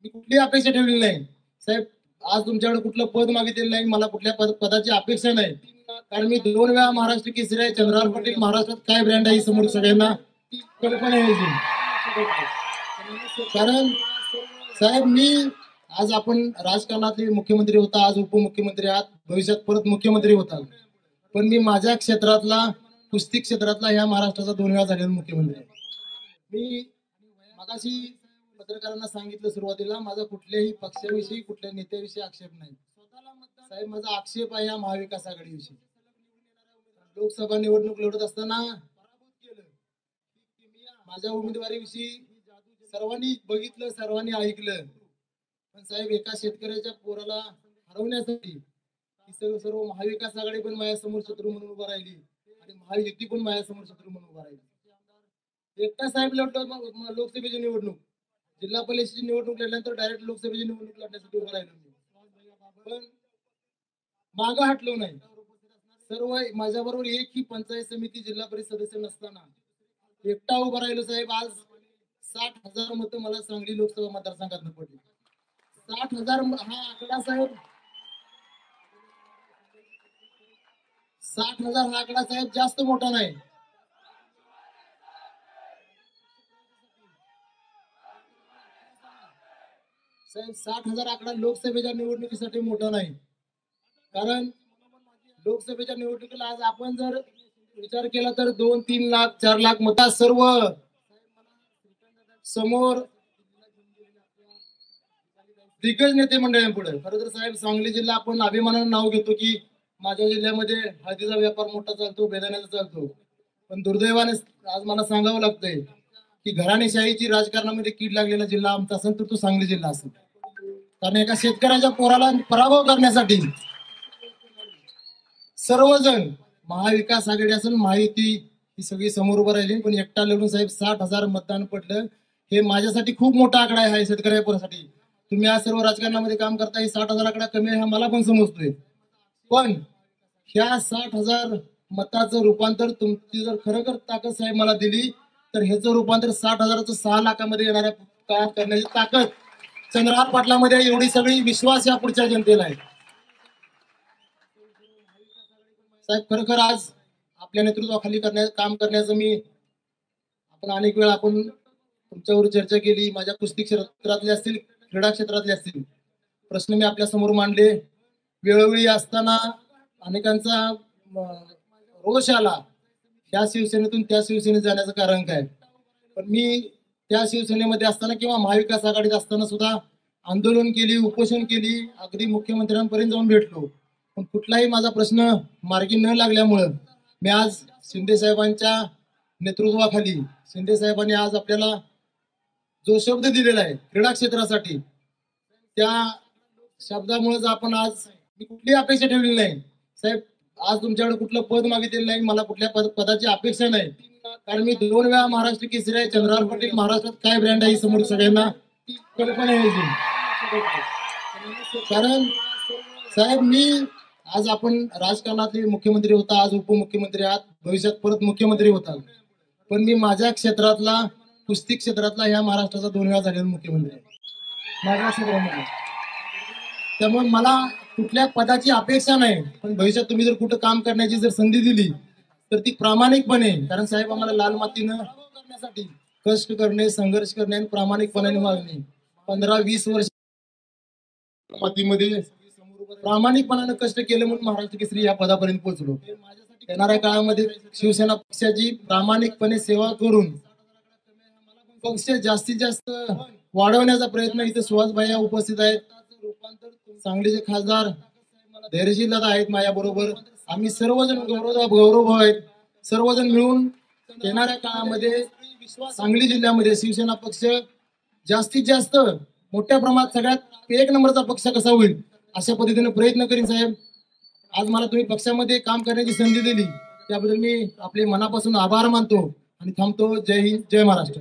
मी कुठलीही अपेक्षा ठेवलेली नाही साहेब. आज तुमच्याकडे कुठलं पद मागितलेलं नाही, मला कुठल्या पदाची अपेक्षा नाही. कारण मी 2 वेळा महाराष्ट्र केसरी आहे. चंद्रहार पाटील महाराष्ट्रात काय ब्रँड आहे समोर सगळ्यांना कल्पना यायची. कारण साहेब मी आज आपण राजकारणातले मुख्यमंत्री होता, आज उपमुख्यमंत्री आहात, भविष्यात परत मुख्यमंत्री होता. पण मी माझ्या क्षेत्रातला, कुस्ती क्षेत्रातला ह्या महाराष्ट्राचा 2 वेळा झालेला मुख्यमंत्री आहे. मी मगाशी पत्रकारांना सांगितलं सुरुवातीला, माझा कुठल्याही पक्षाविषयी कुठल्या नेत्याविषयी आक्षेप नाही साहेब. माझा आक्षेप आहे या महाविकास आघाडीविषयी. लोकसभा निवडणूक लढत असताना माझ्या उमेदवारीविषयी सर्वांनी बघितलं, सर्वांनी ऐकलं. पण साहेब एका शेतकऱ्याच्या पोराला हरवण्यासाठी सर्व महाविकास आघाडी पण माझ्यासमोर शत्रू म्हणून उभा राहिली आणि महायुती पण माझ्यासमोर शत्रू म्हणून उभा राहिली. एकटा साहेब लढलो लोकसभेची निवडणूक, जिल्हा परिषदेची निवडणूक लढल्यानंतर डायरेक्ट लोकसभेची निवडणूक लढण्यासाठी उभा राहिलो मी. पण मागं हटलो नाही. सर्व माझ्याबरोबर एकही पंचायत समिती जिल्हा परिषद सदस्य नसताना एकटा उभा राहिलो साहेब. आज 60,000 मतं मला सांगली लोकसभा मतदारसंघात पडली. 60,000 हा आकडा साहेब, 60,000 हा आकडा साहेब जास्त मोठा नाही. साहेब 60,000 आकडा लोकसभेच्या निवडणुकीसाठी मोठा नाही. कारण लोकसभेच्या निवडणुकीला आज आपण जर विचार केला तर 2-3 लाख 4 लाख मता सर्व समोर दिग्गज नेते मंडळींपुढे. खरं तर साहेब सांगली जिल्हा आपण अभिमानानं नाव घेतो की माझ्या जिल्ह्यामध्ये हळदीचा व्यापार मोठा चालतो, बेदाण्याचा चालतो. पण दुर्दैवाने आज मला सांगावं लागतंय की घराणेशाहीची राजकारणामध्ये कीड लागलेला जिल्हा आमचा असेल तर तो सांगली जिल्हा असेल. कारण एका शेतकऱ्याच्या पोराला पराभव करण्यासाठी सर्वजण महाविकास आघाडी असेल, महायुती ही सगळी समोर उभं राहिली. पण एकटा लढून साहेब 60,000 मतदान पडलं. हे माझ्यासाठी खूप मोठा आकडा आहे शेतकऱ्यासाठी. तुम्ही आज सर्व राजकारणामध्ये काम करताय, 60,000 आकडा कमी आहे हा मला पण समजतोय. पण ह्या 60,000 मताचं रूपांतर तुमची जर खरोखर ताकद साहेब मला दिली तर ह्याचं रूपांतर 60,000चं 6 लाखामध्ये येणाऱ्या काय करण्याची ताकद चंद्रहार पाटलामध्ये एवढी सगळी विश्वास या पुढच्या जनतेला आहे साहेब. खरोखर आज आपल्या नेतृत्वाखाली काम करण्याचं मी आपण अनेक वेळा आपण तुमच्यावर चर्चा केली. माझ्या कुस्ती क्षेत्रातले असतील, क्रीडा क्षेत्रातले असतील, प्रश्न मी आपल्या समोर मांडले. वेळोवेळी असताना अनेकांचा रोष आला, ह्या शिवसेनेतून त्या शिवसेनेत जाण्याचं कारण काय. पण मी त्या शिवसेनेमध्ये असताना किंवा महाविकास आघाडीत असताना सुद्धा आंदोलन केली, उपोषण केली, अगदी मुख्यमंत्र्यांपर्यंत जाऊन भेटलो. पण कुठलाही माझा प्रश्न मार्गी न लागल्यामुळं मी आज शिंदे साहेबांच्या नेतृत्वाखाली, शिंदे साहेबांनी आज आपल्याला जो शब्द दिलेला आहे क्रीडा क्षेत्रासाठी, त्या शब्दामुळेच आपण आज, मी कुठलीही अपेक्षा ठेवलेली नाही साहेब. आज तुमच्याकडे कुठलं पद मागितलेलं नाही, मला कुठल्या पदाची अपेक्षा नाही. कारण मी 2 वेळा महाराष्ट्र केसरी आहे. चंद्रहार पाटील महाराष्ट्रात काय ब्रँड आहे समोर सगळ्यांना कल्पना यायची. कारण साहेब मी आज आपण राजकारणातले मुख्यमंत्री होता, आज उपमुख्यमंत्री आहात, भविष्यात परत मुख्यमंत्री होता. पण मी माझ्या क्षेत्रातला, कुस्ती क्षेत्रातला ह्या महाराष्ट्राचा 2 वेळा झालेला मुख्यमंत्री आहे माझ्या क्षेत्रामध्ये. त्यामुळे मला कुठल्या पदाची अपेक्षा नाही. पण भविष्यात तुम्ही जर कुठं काम करण्याची जर संधी दिली तर ती प्रामाणिकपणे, कारण साहेब आम्हाला लाल मातीनं करण्यासाठी कष्ट करणे, संघर्ष करणे आणि प्रामाणिकपणाने वागणे. 15-20 वर्ष मातीमध्ये प्रामाणिकपणाने कष्ट केले म्हणून महाराष्ट्र केसरी या पदापर्यंत पोहोचलो. येणाऱ्या काळामध्ये शिवसेना पक्षाची प्रामाणिकपणे सेवा करून पक्ष जास्तीत जास्त वाढवण्याचा प्रयत्न. इथे सुहास भैया उपस्थित आहेत, सांगलीचे खासदार धैर्यशील दादा आहेत माझ्या बरोबर. आम्ही सर्वजण गौरव आहेत. सर्वजण मिळून येणाऱ्या काळामध्ये सांगली जिल्ह्यामध्ये शिवसेना पक्ष जास्तीत जास्त मोठ्या प्रमाणात सगळ्यात 1 नंबरचा पक्ष कसा होईल अशा पद्धतीने प्रयत्न करीन साहेब. आज मला तुम्ही पक्षामध्ये काम करण्याची संधी दिली त्याबद्दल मी आपले मनापासून आभार मानतो आणि थांबतो. जय हिंद, जय महाराष्ट्र.